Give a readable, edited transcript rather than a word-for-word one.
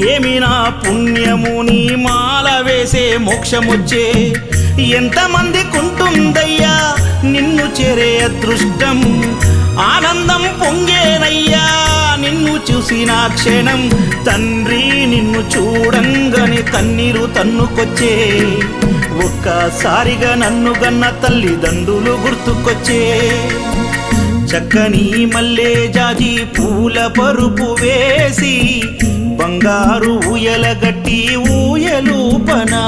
ఏమి నా పుణ్యము నీ మాల వేసే మోక్షమొచ్చే ఎంతమందికుంటుందయ్యా నిన్ను చేరే అదృష్టం ఆనందం పొంగేనయ్యా నిన్ను చూసిన క్షణం తండ్రి నిన్ను చూడంగానే కన్నీరు తన్నుకొచ్చే ఒక్కసారిగా నన్ను గన్న తల్లిదండ్రులు గుర్తుకొచ్చే చక్కని మల్లె జాజి పూల పరుపు వేసి బంగారు ఊయల గట్టి ఊయలూపనా